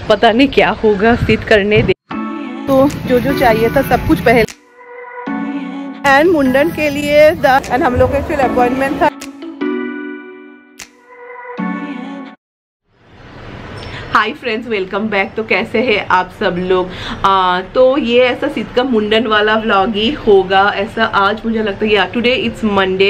पता नहीं क्या होगा, सिद्ध करने दे। तो जो चाहिए था सब कुछ पहले, एंड मुंडन के लिए एंड हम लोग का एक्चुअल अपॉइंटमेंट था। Hi friends, welcome back. तो कैसे हैं आप सब लोग? तो ये ऐसा सिद्ध का मुंडन वाला व्लॉग ही होगा ऐसा। आज मुझे लगता है या टुडे इट्स मंडे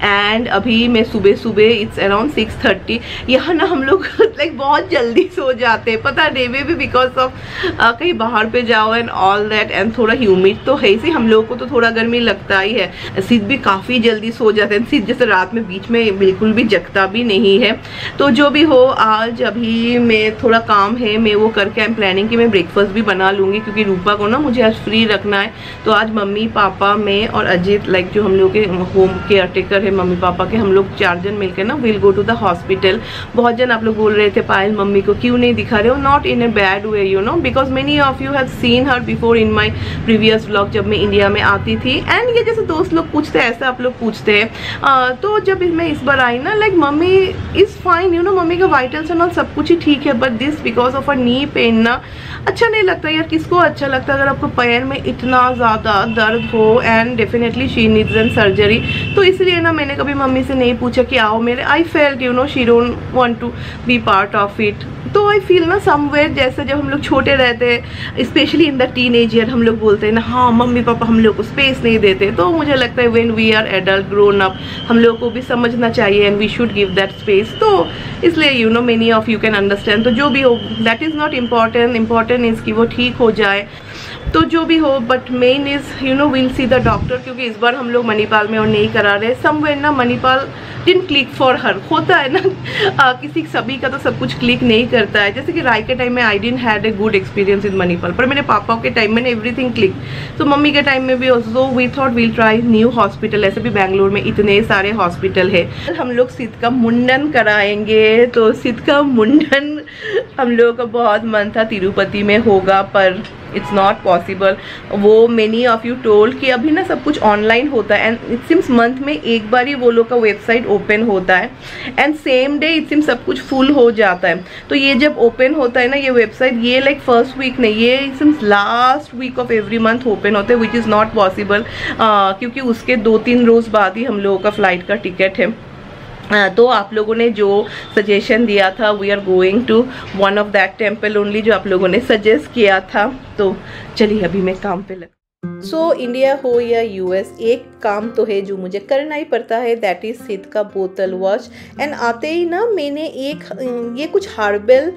एंड अभी मैं सुबह इट्स अराउंड 6:30। यहाँ ना हम लोग लाइक बहुत जल्दी सो जाते हैं, पता नहीं मे भी बिकॉज ऑफ कहीं बाहर पे जाओ एंड ऑल दैट, एंड थोड़ा ह्यूमिड तो है ही, हम लोग को तो थोड़ा गर्मी लगता ही है। सिद्ध भी काफ़ी जल्दी सो जाते हैं। सिद्ध जैसे रात में बीच में बिल्कुल भी जगता भी नहीं है। तो जो भी हो, आज अभी मैं थोड़ा काम है, मैं वो करके आई एम प्लानिंग कि मैं ब्रेकफास्ट भी बना लूँगी क्योंकि रूपा को ना मुझे आज फ्री रखना है। तो आज मम्मी पापा मैं और अजीत लाइक जो हम लोग के होम केयर टेकर है मम्मी पापा के, हम लोग 4 जन मिलकर ना will go to the hospital. बहुत जन आप लोग बोल रहे थे पायल मम्मी को क्यों नहीं दिखा रहे हो, not in a bad way you know, because many of you have seen her before in my previous vlog जब मैं इंडिया में आती थी। एंड ये जैसे दोस्त लोग पूछते हैं ऐसा आप लोग पूछते हैं। तो जब मैं इस बार आई ना like mummy is fine you know, mummy का वाइटल्स एंड ऑल सब कुछ ही ठीक है, but this because of a knee pain ना अच्छा नहीं लगता यार। किसको अच्छा लगता है अगर आपको पैर में इतना ज़्यादा दर्द हो, and definitely she needs an surgery. तो इसलिए ना मैंने कभी मम्मी से नहीं पूछा कि आओ मेरे, I felt you know she don't want to be part of it. तो आई फील ना समवेयर जैसे जब हम लोग छोटे रहते हैं, specially in the tin year, हम लोग बोलते हैं ना हाँ मम्मी पापा हम लोग को स्पेस नहीं देते। तो मुझे लगता है when we are adult grown up हम लोग को भी समझना चाहिए and we should give that space. तो इसलिए you know many of you can understand. तो जो भी हो that is not important, important is कि वो ठीक हो जाए। तो जो भी हो, but main is you know will see the doctor, क्योंकि इस बार हम लोग मणिपाल में और नहीं करा रहे। समवेयर ना Manipal didn't click for her, होता है ना किसी सभी का तो सब कुछ क्लिक नहीं करता है। जैसे कि राय के टाइम में I didn't had a good experience in Manipal, पर मेरे पापा के टाइम में एवरीथिंग क्लिक। तो मम्मी के टाइम में भी also we thought we'll try new hospital. ऐसे भी बैंगलोर में इतने सारे हॉस्पिटल है। हम लोग सिद्ध का मुंडन कराएंगे। तो सिद्ध का मुंडन हम लोगों का बहुत मन था तिरुपति में होगा, पर इट्स नॉट पॉसिबल। वो मेनी ऑफ यू टोल्ड कि अभी ना सब कुछ ऑनलाइन होता है एंड इट सिम्स मंथ में एक बार ही वो लोग का वेबसाइट ओपन होता है and same day it seems सब कुछ फुल हो जाता है। तो ये जब ओपन होता है ना ये वेबसाइट, ये लाइक फर्स्ट वीक नहीं, ये it seems last week of every month open होता है, विच इज़ नॉट पॉसिबल क्योंकि उसके 2-3 रोज़ बाद ही हम लोगों का फ्लाइट का टिकट है। तो आप लोगों ने जो सजेशन दिया था we are going to one of that temple only जो आप लोगों ने सजेस्ट किया था। तो चलिए अभी मैं काम पे लग। सो इंडिया हो या यूएस, एक काम तो है जो मुझे करना ही पड़ता है, दैट इज़ सिद्ध का बोतल वॉश। एंड आते ही ना मैंने ये कुछ हार्बल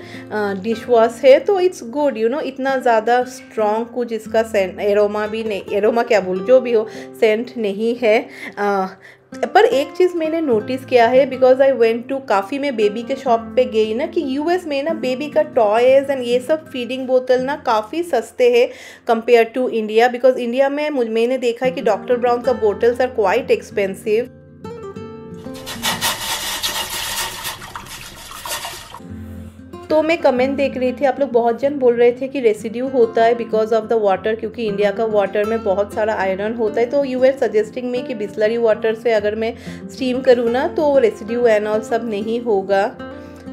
डिश वॉश है, तो इट्स गुड यू नो, इतना ज़्यादा स्ट्रॉन्ग कुछ इसका सेंट एरोमा भी नहीं, एरोमा क्या बोलूँ जो भी हो सेंट नहीं है। पर एक चीज़ मैंने नोटिस किया है, बिकॉज आई वेंट टू काफ़ी मैं बेबी के शॉप पे गई ना, कि यूएस में ना बेबी का टॉयज़ एंड ये सब फीडिंग बोतल ना काफ़ी सस्ते हैं compare to India. Because India में मैंने देखा है कि डॉक्टर ब्राउन का बोटल्स आर क्वाइट एक्सपेंसिव। तो मैं कमेंट देख रही थी, आप लोग बहुत जन बोल रहे थे कि रेसिड्यू होता है बिकॉज ऑफ द वाटर, क्योंकि इंडिया का वाटर में बहुत सारा आयरन होता है। तो यू आर सजेस्टिंग मी कि बिस्लरी वाटर से अगर मैं स्टीम करूँ ना तो रेसिड्यू एंड ऑल सब नहीं होगा।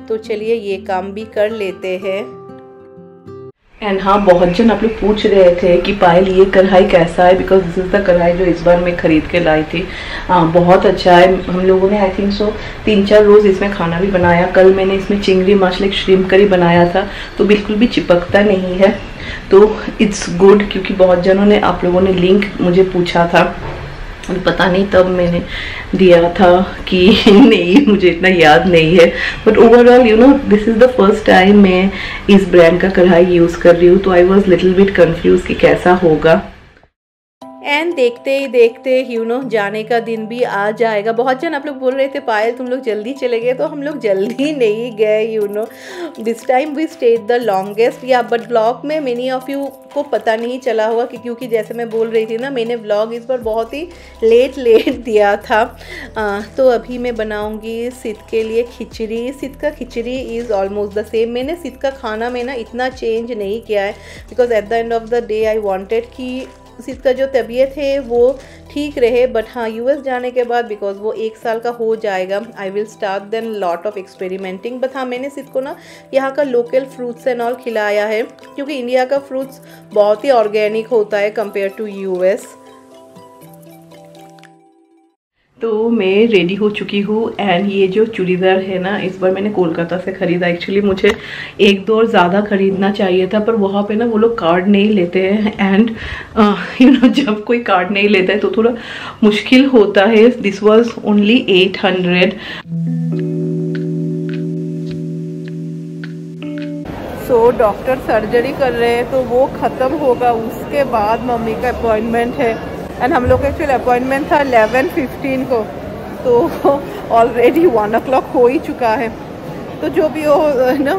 तो चलिए ये काम भी कर लेते हैं। एंड हाँ, बहुत जन आप लोग पूछ रहे थे कि पायल ये कढ़ाई कैसा है, बिकॉज दिस इज़ द कढ़ाई जो इस बार मैं खरीद के लाई थी। बहुत अच्छा है। हम लोगों ने आई थिंक सो 3-4 रोज़ इसमें खाना भी बनाया। कल मैंने इसमें चिंगड़ी माछ लाइक श्रिम्प करी बनाया था, तो बिल्कुल भी चिपकता नहीं है। तो इट्स गुड, क्योंकि बहुत जनों ने आप लोगों ने लिंक मुझे पूछा था, पता नहीं तब मैंने दिया था कि नहीं, मुझे इतना याद नहीं है। But overall you know this is the first time मैं इस ब्रांड का कढ़ाई यूज़ कर रही हूँ, तो I was little bit confuse कि कैसा होगा। एंड देखते ही देखते यू नो जाने का दिन भी आ जाएगा। बहुत जन आप लोग बोल रहे थे पायल तुम लोग जल्दी चले गए, तो हम लोग जल्दी नहीं गए you know, this time we stayed the longest. या बट ब्लॉग में मेनी ऑफ यू को पता नहीं चला होगा कि क्योंकि जैसे मैं बोल रही थी ना, मैंने व्लॉग इस बार बहुत ही लेट दिया था। तो अभी मैं बनाऊंगी सिद्ध के लिए खिचड़ी। सिद्ध का खिचड़ी इज़ ऑलमोस्ट द सेम। मैंने सिद्ध का खाना में ना इतना चेंज नहीं किया है, because at the end of the day I wanted कि सिद का जो तबीयत है वो ठीक रहे, बट हाँ यूएस जाने के बाद बिकॉज वो 1 साल का हो जाएगा, I will start then lot of experimenting. But हाँ मैंने सिद को ना यहाँ का लोकल फ्रूट्स एंड ऑल खिलाया है, क्योंकि इंडिया का फ्रूट्स बहुत ही ऑर्गेनिक होता है कंपेयर टू यूएस। तो मैं रेडी हो चुकी हूँ एंड ये जो चूड़ीदार है ना, इस बार मैंने कोलकाता से ख़रीदा। एक्चुअली मुझे 1-2 और ज़्यादा ख़रीदना चाहिए था, पर वहाँ पे ना वो लोग कार्ड नहीं लेते हैं एंड यू नो जब कोई कार्ड नहीं लेता है तो थोड़ा मुश्किल होता है। This was only 800। So doctor surgery कर रहे हैं तो वो ख़त्म होगा, उसके बाद मम्मी का अपॉइंटमेंट है एंड हम लोग का एक्चुअली अपॉइंटमेंट था 11:15 को, तो ऑलरेडी 1 o'clock हो ही चुका है। तो जो भी हो ना,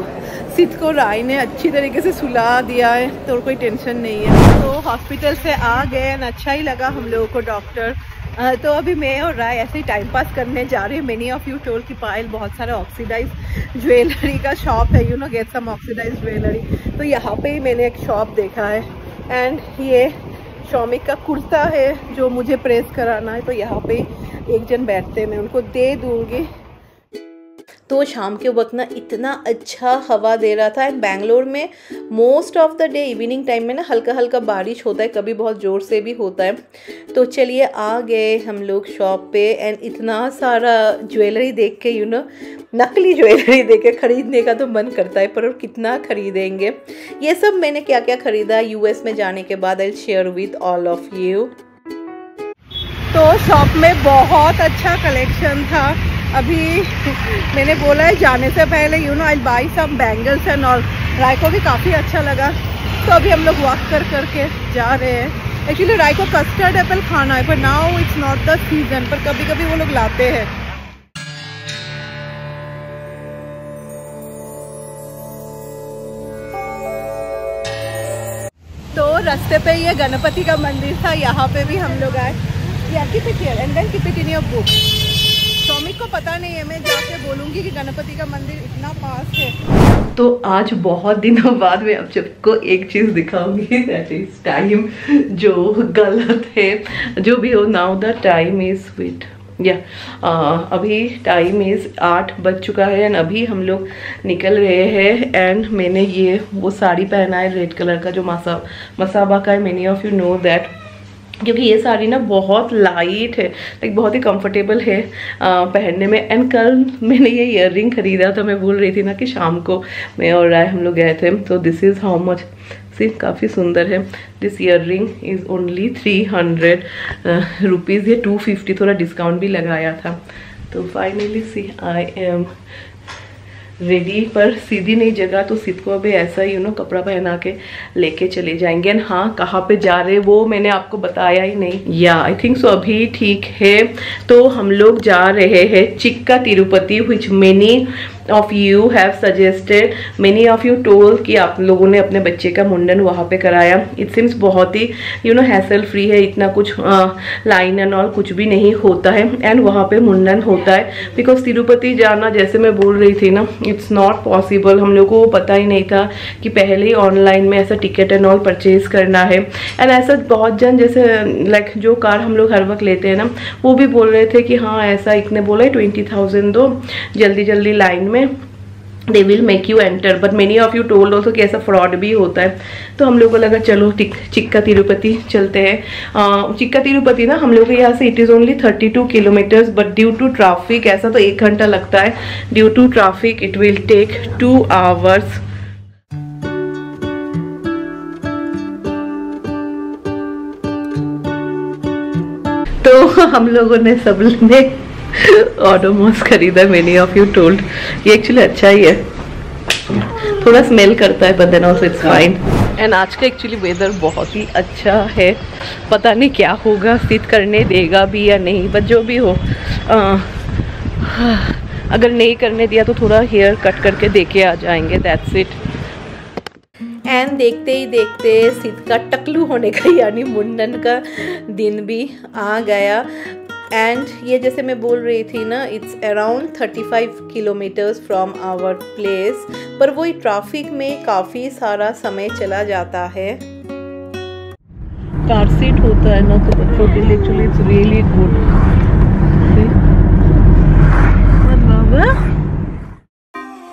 सिद को राय ने अच्छी तरीके से सुला दिया है तो कोई टेंशन नहीं है। तो हॉस्पिटल से आ गए एंड अच्छा ही लगा हम लोगों को डॉक्टर। तो अभी मैं और राय ऐसे ही टाइम पास करने जा रहे हैं। मेनी ऑफ यू टोल्ड कि पायल बहुत सारा ऑक्सीडाइज ज्वेलरी का शॉप है, you know get some oxidise jewellery. तो यहाँ पे ही मैंने एक शॉप देखा है एंड ये शॉमिक का कुर्ता है जो मुझे प्रेस कराना है, तो यहाँ पे एक जन बैठते हैं, मैं उनको दे दूँगी। तो शाम के वक्त ना इतना अच्छा हवा दे रहा था एंड बैंगलोर में most of the day evening time में ना हल्का हल्का बारिश होता है, कभी बहुत ज़ोर से भी होता है। तो चलिए आ गए हम लोग शॉप पे एंड इतना सारा ज्वेलरी देख के यू नो नकली ज्वेलरी देख के ख़रीदने का तो मन करता है, पर कितना ख़रीदेंगे। ये सब मैंने क्या क्या ख़रीदा यूएस में जाने के बाद I share with all of you. तो शॉप में बहुत अच्छा कलेक्शन था। अभी मैंने बोला है जाने से पहले you know I buy some bangles and all. Rai को भी काफ़ी अच्छा लगा, तो अभी हम लोग वॉक करके जा रहे हैं। एक्चुअली राय को कस्टर्ड एप्पल खाना है, पर now it's not the season, पर कभी कभी वो लोग लाते हैं। तो रास्ते पे ये गणपति का मंदिर था, यहाँ पे भी हम लोग आए। Keep it here and then keep it in your book. Shomik को पता नहीं है, मैं जाके बोलूँगी कि गणपति का मंदिर इतना पास है। तो आज बहुत दिनों बाद मैं अब सबको एक चीज़ दिखाऊंगी, दैट इज टाइम, जो गलत है। जो भी हो, now the time is with या अभी टाइम इज़ 8 बज चुका है एंड अभी हम लोग निकल रहे हैं। एंड मैंने ये वो साड़ी पहना है रेड कलर का, जो मसाबा का है। Many of you know that, क्योंकि ये साड़ी ना बहुत लाइट है, लाइक बहुत ही कंफर्टेबल है पहनने में। एंड कल मैंने ये ईयररिंग खरीदा था, मैं बोल रही थी ना कि शाम को मैं और राय हम लोग गए थे। तो this is how much, see काफ़ी सुंदर है। This earring is only 300 rupees, ये 250 थोड़ा डिस्काउंट भी लगाया था। तो finally see I am ready, पर सीधी नहीं जगह तो सिद को अभी ऐसा यू नो कपड़ा पहना के लेके चले जाएंगे। एंड हाँ, कहाँ पे जा रहे वो मैंने आपको बताया ही नहीं। या आई थिंक सो अभी ठीक है। तो हम लोग जा रहे हैं Chikka Tirupati, which many of you have suggested, many of you told कि आप लोगों ने अपने बच्चे का मुंडन वहाँ पे कराया। इट सिम्स बहुत ही यू नो हैसल फ्री है, इतना कुछ लाइन एंड ऑल कुछ भी नहीं होता है एंड वहाँ पे मुंडन होता है। बिकॉज तिरुपति जाना, जैसे मैं बोल रही थी ना, इट्स नॉट पॉसिबल। हम लोग को पता ही नहीं था कि पहले ही ऑनलाइन में ऐसा टिकट एंड ऑल परचेज करना है। एंड ऐसा बहुत जन, जैसे लाइक जो कार हम लोग हर वक्त लेते हैं ना, वो भी बोल रहे थे कि हाँ ऐसा इतने बोला है 20,000 दो, जल्दी जल्दी लाइन में they will make you enter. But many of you told also कि ऐसा फ्रॉड भी होता है। तो हम लोग को लगा चलो चिक्का तिरुपति चलते हैं। चिक्का तिरुपति ना हम लोग के यहाँ से it is only 32 kilometres, but due to traffic ऐसा तो 1 घंटा लगता है। Due to traffic it will take 2 hours। तो हम लोगों ने सब ने ओडोमॉस खरीदा, मेनी ऑफ यू टोल्ड। ये एक्चुअली अच्छा ही है, थोड़ा स्मेल करता है, but then also it's fine. And आज का एक्चुअली वेदर बहुत ही अच्छा है, पता नहीं क्या होगा, सिद करने देगा भी या नहीं, बट जो भी हो अगर नहीं करने दिया तो थोड़ा हेयर कट करके देके आ जाएंगे, दैट्स इट। एंड देखते ही देखते सिद का टकलू होने का यानी मुंडन का दिन भी आ गया। एंड ये जैसे मैं बोल रही थी ना, it's around 35 kilometres from our place, पर वही ट्रैफिक में काफ़ी सारा समय चला जाता है। कार सीट होता है ना तो बच्चों के लिए एक्चुअली इट्स रियली गुड।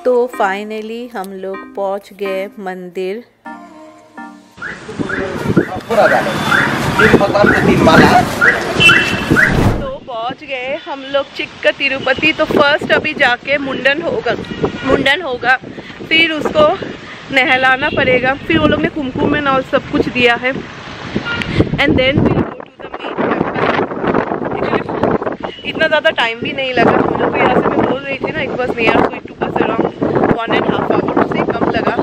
तो फाइनली हम लोग पहुंच गए मंदिर। तो पहुंच गए हम लोग चिक्का तिरुपति। तो फर्स्ट अभी जाके मुंडन होगा, फिर उसको नहलाना पड़ेगा, फिर वो लोग ने कुमकुम में और सब कुछ दिया है, and then will go to the main temple. इतना ज़्यादा टाइम भी नहीं लगा हम लोग को। यहाँ से मैं बोल रही थी ना, एक बस मेयर so it took us around 1.5 hour से कम लगा,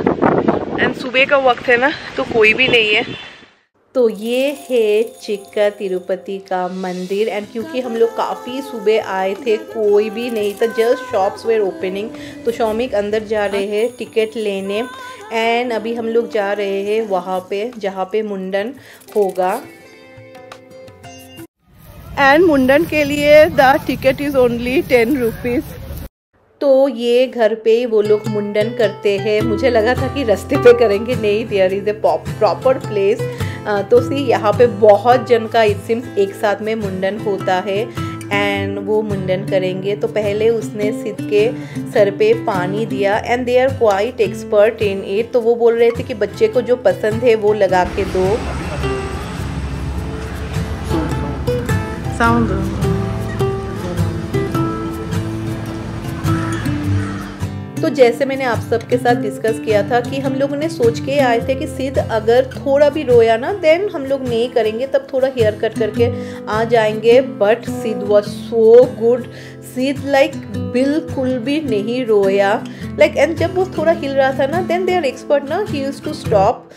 एंड सुबह का वक्त है ना तो कोई भी नहीं है। तो ये है चिक्का तिरुपति का मंदिर, एंड क्योंकि हम लोग काफ़ी सुबह आए थे, कोई भी नहीं था, जस्ट शॉप्स वेर ओपनिंग। तो शौमिक अंदर जा रहे हैं टिकट लेने, एंड अभी हम लोग जा रहे हैं वहाँ पे जहाँ पे मुंडन होगा। एंड मुंडन के लिए the ticket is only 10 rupees. तो ये घर पे ही वो लोग मुंडन करते हैं। मुझे लगा था कि रास्ते पे करेंगे, नहीं, there is a proper place. तो सी यहाँ पे बहुत जन का इट सिम्स एक साथ में मुंडन होता है, एंड वो मुंडन करेंगे। तो पहले उसने सिद्ध के सर पे पानी दिया, and they are quite expert in it. तो वो बोल रहे थे कि बच्चे को जो पसंद है वो लगा के दो। साउंड तो जैसे मैंने आप सबके साथ डिस्कस किया था कि हम लोगों ने सोच के आए थे कि सिद्ध अगर थोड़ा भी रोया ना देन हम लोग नहीं करेंगे, तब थोड़ा हेयर कट करके आ जाएंगे। बट सिद्ध वाज सो गुड। सिद्ध लाइक बिल्कुल भी नहीं रोया, लाइक, एंड जब वो थोड़ा हिल रहा था ना देन दे आर एक्सपर्ट ना, ही यूज्ड टू स्टॉप।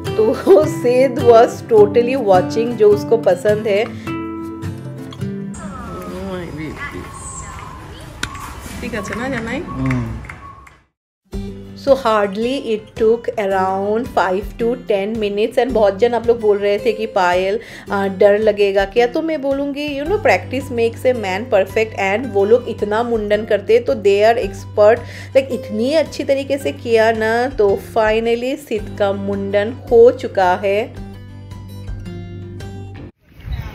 तो सिद्ध वाज टोटली वॉचिंग जो उसको पसंद है। ठीक है ना जानाई। सो hardly it took around 5 to 10 minutes, and बहुत जन आप लोग बोल रहे थे कि पायल डर लगेगा क्या, तो मैं बोलूँगी you know practice makes a man perfect. And वो लोग इतना मुंडन करते तो दे आर एक्सपर्ट, लाइक इतनी अच्छी तरीके से किया ना। तो फाइनली सिद्ध का मुंडन हो चुका है।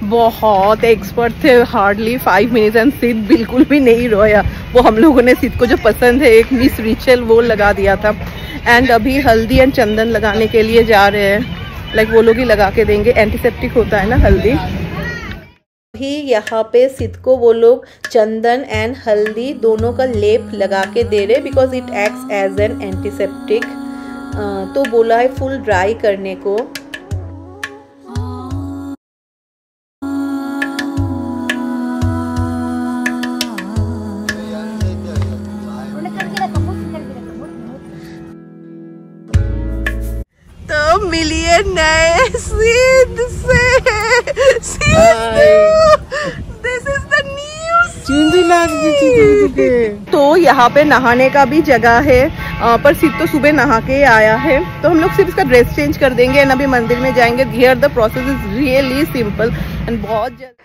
बहुत एक्सपर्ट थे, हार्डली 5 minutes, एंड सिद्ध बिल्कुल भी नहीं रोया। वो हम लोगों ने सिद्ध को जो पसंद है एक मिस रिचल वो लगा दिया था, एंड अभी हल्दी एंड चंदन लगाने के लिए जा रहे हैं, लाइक वो लोग ही लगा के देंगे, एंटीसेप्टिक होता है ना हल्दी। भी यहाँ पे सिद्ध को वो लोग चंदन एंड हल्दी दोनों का लेप लगा के दे रहे, because it acts as an antiseptic. तो बोला है फुल ड्राई करने को। मिलिए नए सिद्ध से। This is the news. तो यहाँ पे नहाने का भी जगह है, पर सिद्ध तो सुबह नहा के आया है, तो हम लोग सिर्फ इसका ड्रेस चेंज कर देंगे एंड अभी मंदिर में जाएंगे। Here the process is really simple and बहुत जल्द।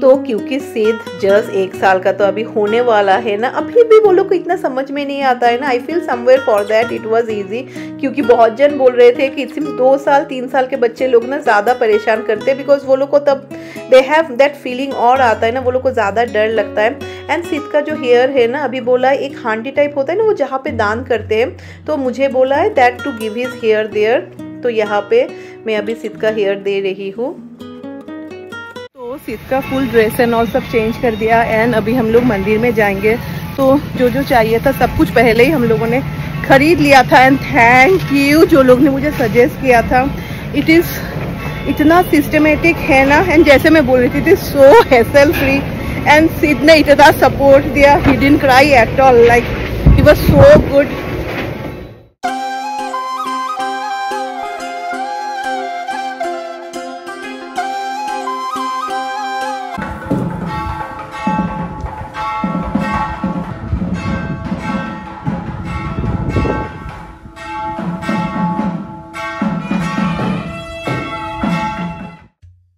तो क्योंकि सिद्ध जस्ट 1 साल का तो अभी होने वाला है ना, अभी भी वो लोग को इतना समझ में नहीं आता है ना। I feel somewhere for that it was easy, क्योंकि बहुत जन बोल रहे थे कि सिर्फ 2 साल 3 साल के बच्चे लोग ना ज़्यादा परेशान करते हैं, बिकॉज वो लोग को तब दे हैव दैट फीलिंग और आता है ना, वो लोग को ज़्यादा डर लगता है। एंड सिद्ध का जो हेयर है ना, अभी बोला है एक हांडी टाइप होता है ना वो जहाँ पे दान करते हैं, तो मुझे बोला है that to give his hair there. तो यहाँ पे मैं अभी सिद्ध का हेयर दे रही हूँ। तो सिद्ध का फुल ड्रेस एंड ऑल सब चेंज कर दिया, एंड अभी हम लोग मंदिर में जाएंगे। तो जो जो चाहिए था सब कुछ पहले ही हम लोगों ने खरीद लिया था, एंड थैंक यू जो लोग ने मुझे सजेस्ट किया था। इट इज़ इतना सिस्टमेटिक है ना, एंड जैसे मैं बोल रही थी it is so hassle free, and सिद्ध ने इतना सपोर्ट दिया, he didn't cry at all, like he was so good.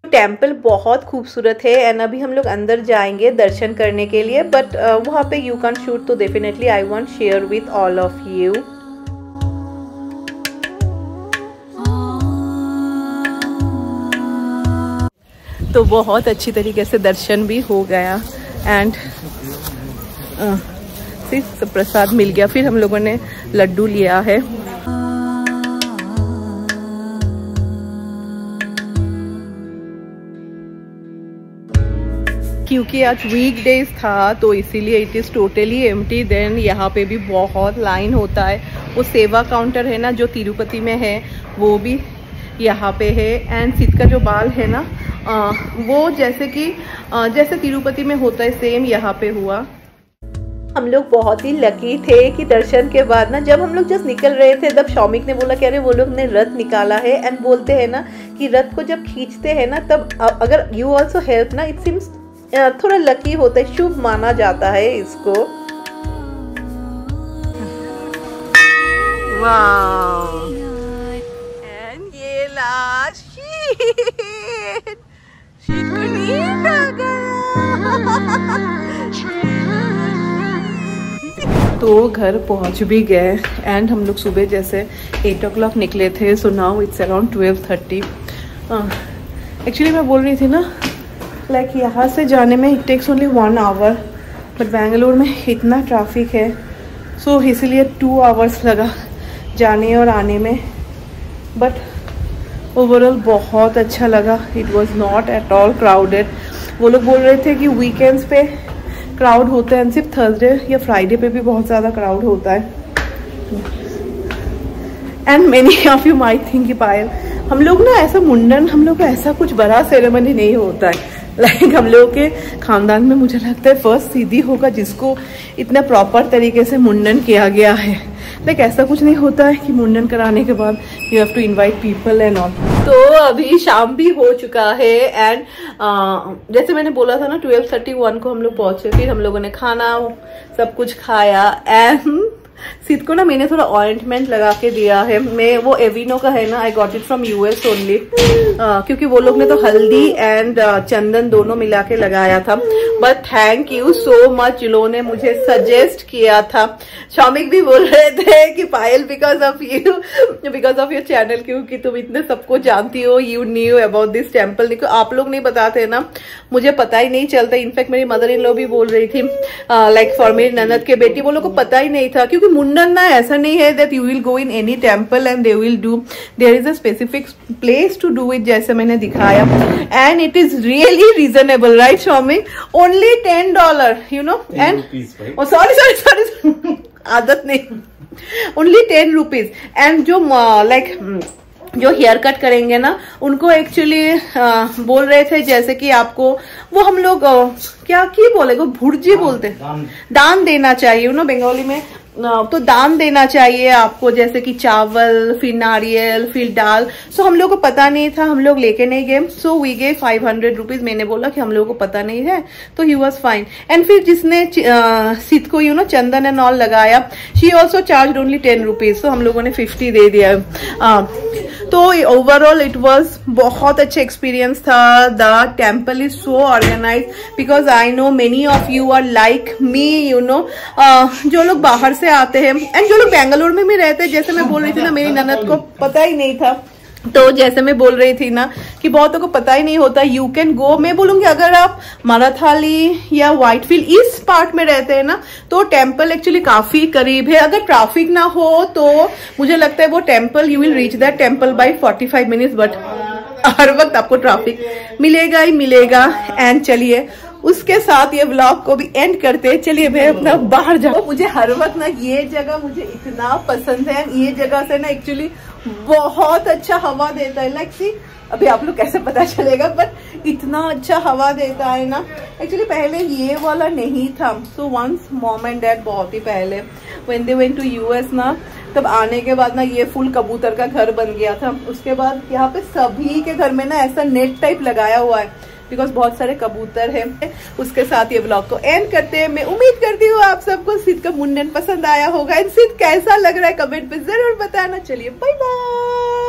Temple बहुत खूबसूरत है, एंड अभी हम लोग अंदर जाएंगे दर्शन करने के लिए, बट वहाँ पे यू कैन शूट, तो definitely I want share with all of you. तो बहुत अच्छी तरीके से दर्शन भी हो गया एंड सब प्रसाद मिल गया। फिर हम लोगों ने लड्डू लिया है। क्योंकि आज वीकडेज था तो इसीलिए it is totally empty. Then यहाँ पे भी बहुत लाइन होता है। वो सेवा काउंटर है ना जो तिरुपति में है वो भी यहाँ पे है। एंड सिद्ध का जो बाल है ना वो जैसे तिरुपति में होता है सेम यहाँ पे हुआ। हम लोग बहुत ही लकी थे कि दर्शन के बाद ना जब हम लोग जस्ट निकल रहे थे तब शौमिक ने बोला कि अरे वो लोग ने रथ निकाला है। एंड बोलते हैं ना कि रथ को जब खींचते हैं ना तब अगर यू ऑल्सो हेल्प ना इट सीम्स थोड़ा लकी होता है, शुभ माना जाता है इसको। वाओ एंड ये लास्ट शीट को नींद आ गया। तो घर पहुंच भी गए एंड हम लोग सुबह जैसे 8 o'clock निकले थे। So now it's around 12:30। Actually मैं बोल रही थी ना लाइक यहाँ से जाने में it takes only 1 hour but Bangalore में इतना ट्रैफिक है सो इसीलिए 2 hours लगा जाने और आने में। बट ओवरऑल बहुत अच्छा लगा। It was not at all crowded. वो लोग बोल रहे थे कि वीकेंड्स पे क्राउड होता है, सिर्फ थर्सडे या फ्राइडे पे भी बहुत ज़्यादा क्राउड होता है। And many of you might think कि पायल हम लोग ना ऐसा मुंडन, हम लोग का ऐसा कुछ बड़ा सेरेमनी नहीं होता है। लाइक हम लोग के खानदान में मुझे लगता है फर्स्ट सीधी होगा जिसको इतना प्रॉपर तरीके से मुंडन किया गया है। लाइक ऐसा कुछ नहीं होता है कि मुंडन कराने के बाद you have to invite people and all. तो अभी शाम भी हो चुका है एंड जैसे मैंने बोला था ना 12:31 को हम लोग पहुंचे। फिर हम लोगों ने खाना सब कुछ खाया एंड सिद्ध को ना मैंने थोड़ा ऑइंटमेंट लगा के दिया है। मैं वो एविनो का है ना, I got it from US only क्योंकि वो लोग ने तो हल्दी एंड चंदन दोनों मिला के लगाया था। But thank you so much जिन्होंने मुझे सजेस्ट किया था। शौमिक भी बोल रहे थे कि पायल बिकॉज ऑफ योर चैनल, क्योंकि तुम इतने सबको जानती हो, you knew about this temple. देखो आप लोग नहीं बताते ना, मुझे पता ही नहीं चलता। इनफैक्ट मेरी मदर इन लॉ भी बोल रही थी लाइक फॉर मेरी ननद के बेटी, वो लोग को पता ही नहीं था। क्योंकि मुंडन ना ऐसा नहीं है that you will go in any temple and they will do, there is a specific place to do it जैसे मैंने दिखाया। And it is really reasonable right Shomik, only $10 you know. And sorry आदत नहीं, ओनली 10 rupees। एंड जो like जो hair cut करेंगे ना उनको एक्चुअली बोल रहे थे जैसे कि आपको वो हम लोग क्या बोलेगा भुर्जी बोलते हैं, दान देना चाहिए यू नो बंगाली में। तो दान देना चाहिए आपको जैसे कि चावल, फिर नारियल, फिर दाल। सो हम लोग को पता नहीं था, हम लोग लेके नहीं गए। सो वी गए 500 rupees। मैंने बोला कि हम लोगों को पता नहीं है तो ही वॉज फाइन। एंड फिर जिसने सिद्ध को you know chandan and all लगाया, she also charge only 10 rupees। सो हम लोगों ने 50 दे दिया। तो ओवरऑल इट वॉज बहुत अच्छा एक्सपीरियंस था। The temple is so organise because I know many of you are like me you know, जो लोग बाहर से आते हैं एंड जो लोग बेंगलुरु में भी रहते हैं। जैसे मैं बोल रही थी ना मेरी ननद को पता ही नहीं था, तो जैसे मैं बोल रही थी ना कि बहुतों को पता ही नहीं होता। यू कैन गो, मैं बोलूंगी अगर आप माराथाली या व्हाइटफील्ड इस पार्ट में रहते हैं ना तो टेम्पल एक्चुअली काफी करीब है। अगर ट्रैफिक ना हो तो मुझे लगता है वो temple you will reach that temple by 45 minutes। But हर वक्त आपको ट्रैफिक मिलेगा ही मिलेगा। एंड चलिए उसके साथ ये व्लॉग को भी एंड करते हैं। चलिए मैं अपना बाहर जाऊँ। मुझे हर वक्त ना ये जगह मुझे इतना पसंद है। ये जगह से ना एक्चुअली बहुत अच्छा हवा देता है। लाइक सी अभी आप लोग कैसे पता चलेगा बट इतना अच्छा हवा देता है ना। एक्चुअली पहले ये वाला नहीं था। So once mom and dad बहुत ही पहले when they went to US ना, तब आने के बाद ना ये फुल कबूतर का घर बन गया था। उसके बाद यहाँ पे सभी के घर में ना ऐसा नेट टाइप लगाया हुआ है बिकॉज बहुत सारे कबूतर हैं। उसके साथ ये व्लॉग को एंड करते हैं। मैं उम्मीद करती हूँ आप सबको सिद्ध का मुंडन पसंद आया होगा। सिद्ध कैसा लग रहा है कमेंट पे जरूर बताना। चलिए बाय बाय।